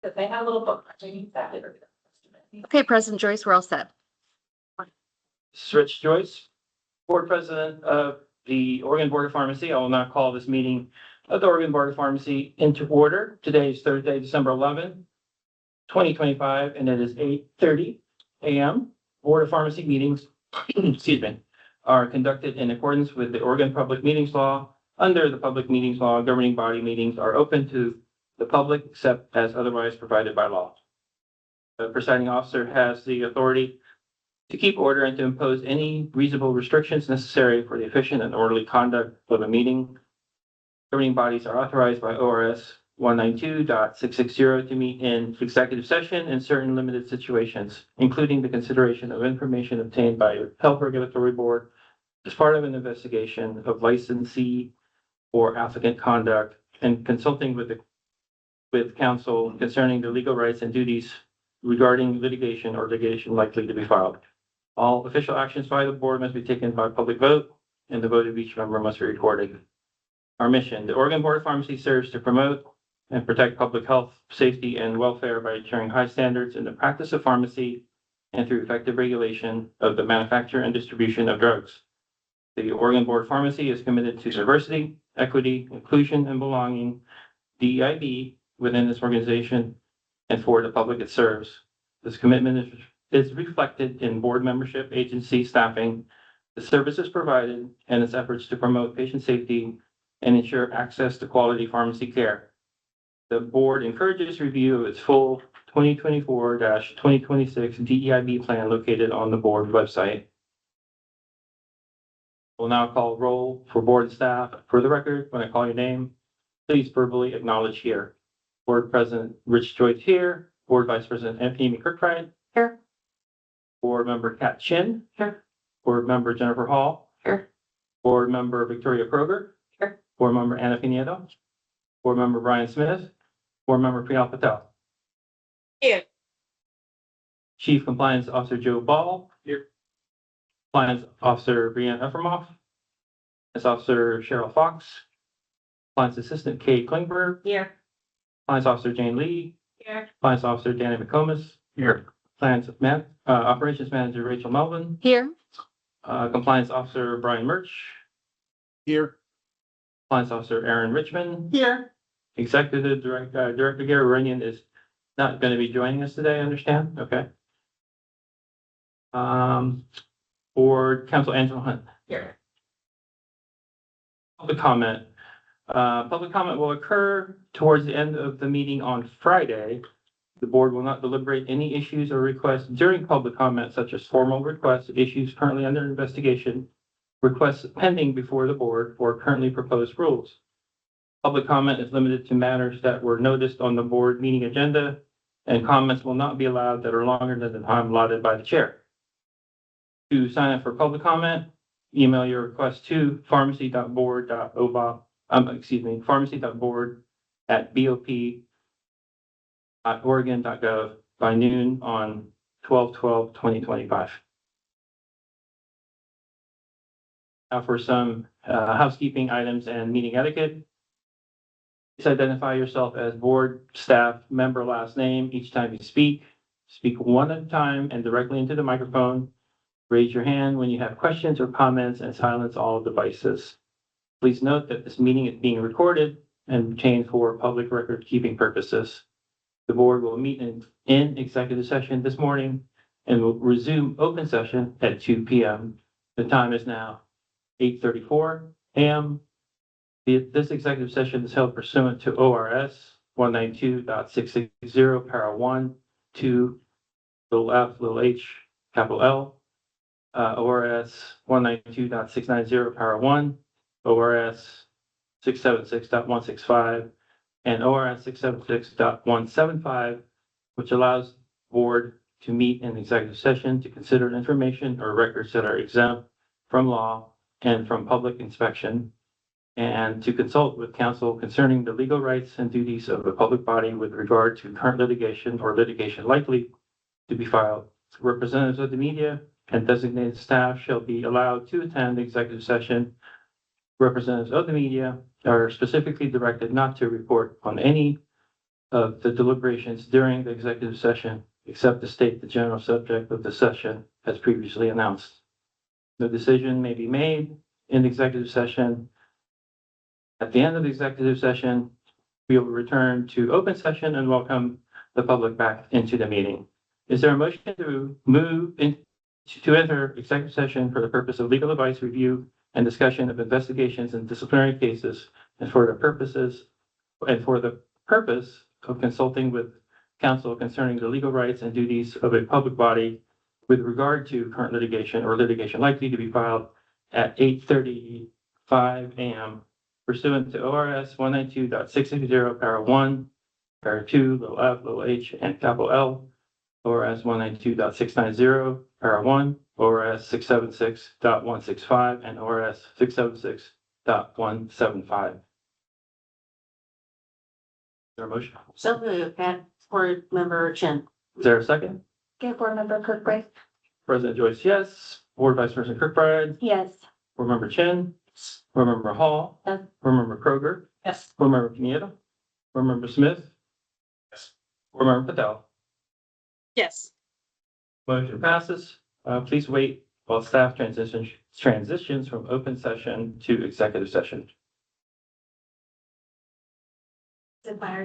Because they had a little book. I need that. Okay, President Joyce, we're all set. This is Rich Joyce, Board President of the Oregon Board of Pharmacy. I will now call this meeting of the Oregon Board of Pharmacy into order. Today is Thursday, December 11th, 2025, and it is 8:30 a.m. Board of Pharmacy meetings, excuse me, are conducted in accordance with the Oregon Public Meetings Law. Under the Public Meetings Law, governing body meetings are open to the public except as otherwise provided by law. The presiding officer has the authority to keep order and to impose any reasonable restrictions necessary for the efficient and orderly conduct of a meeting. Governing bodies are authorized by ORS 192.660 to meet in executive session in certain limited situations, including the consideration of information obtained by a health regulatory board as part of an investigation of licensee or applicant conduct and consulting with counsel concerning the legal rights and duties regarding litigation or litigation likely to be filed. All official actions by the board must be taken by public vote, and the vote of each member must be recorded. Our mission: the Oregon Board of Pharmacy serves to promote and protect public health, safety, and welfare by ensuring high standards in the practice of pharmacy and through effective regulation of the manufacture and distribution of drugs. The Oregon Board of Pharmacy is committed to diversity, equity, inclusion, and belonging, DEIB, within this organization and for the public it serves. This commitment is reflected in board membership, agency staffing, the services provided, and its efforts to promote patient safety and ensure access to quality pharmacy care. The board encourages review of its full 2024-2026 DEIB plan located on the board website. We'll now call roll for board and staff. For the record, when I call your name, please verbally acknowledge here. Board President Rich Joyce here. Board Vice President Amy Kirkbride here. Board Member Kat Chin here. Board Member Jennifer Hall here. Board Member Victoria Kroger here. Board Member Anna Pinedo. Board Member Brian Smith. Board Member Priyal Patel. Here. Chief Compliance Officer Joe Ball here. Compliance Officer Brianna Efremoff. Compliance Officer Cheryl Fox. Compliance Assistant Kay Klingberg. Here. Compliance Officer Jane Lee. Here. Compliance Officer Danny McComas. Here. Operations Manager Rachel Melvin. Here. Compliance Officer Brian Murch. Here. Compliance Officer Aaron Richmond. Here. Executive Director Gary Runyon is not going to be joining us today, I understand. Okay. Board Council Angela Hunt. Here. Public comment. Public comment will occur towards the end of the meeting on Friday. The board will not deliberate any issues or requests during public comment, such as formal requests, issues currently under investigation, requests pending before the board, or currently proposed rules. Public comment is limited to matters that were noticed on the board meeting agenda, and comments will not be allowed that are longer than the time allotted by the chair. To sign up for public comment, email your request to pharmacy.board.bop@bop.oregon.gov by noon on 12/12/2025. Now for some housekeeping items and meeting etiquette. Please identify yourself as board, staff, member, last name each time you speak. Speak one at a time and directly into the microphone. Raise your hand when you have questions or comments and silence all devices. Please note that this meeting is being recorded and retained for public record keeping purposes. The board will meet in executive session this morning and will resume open session at 2 p.m. The time is now 8:34 a.m. This executive session is held pursuant to ORS 192.660, para 1, 2, little f, little h, capital L, ORS 192.690, para 1, ORS 676.165, and ORS 676.175, which allows the board to meet in executive session to consider information or records that are exempt from law and from public inspection, and to consult with counsel concerning the legal rights and duties of the public body with regard to current litigation or litigation likely to be filed. Representatives of the media and designated staff shall be allowed to attend the executive session. Representatives of the media are specifically directed not to report on any of the deliberations during the executive session, except to state the general subject of the session as previously announced. No decision may be made in the executive session. At the end of the executive session, we will return to open session and welcome the public back into the meeting. Is there a motion to to enter executive session for the purpose of legal advice, review, and discussion of investigations and disciplinary cases, and for the purpose of consulting with counsel concerning the legal rights and duties of a public body with regard to current litigation or litigation likely to be filed at 8:35 a.m. pursuant to ORS 192.660, para 1, para 2, little f, little h, and capital L, ORS 192.690, para 1, ORS 676.165, and ORS 676.175. Is there a motion? So moved, at Board Member Chin. Is there a second? Okay, Board Member Kirkbride? President Joyce, yes. Board Vice President Kirkbride, Yes. Board Member Chin, Board Member Hall, Yes. Board Member Kroger, Yes. Board Member Pineda, Board Member Smith, Yes. Board Member Patel. Yes. Motion passes. Please wait while staff transitions from open session to executive session. Is it fire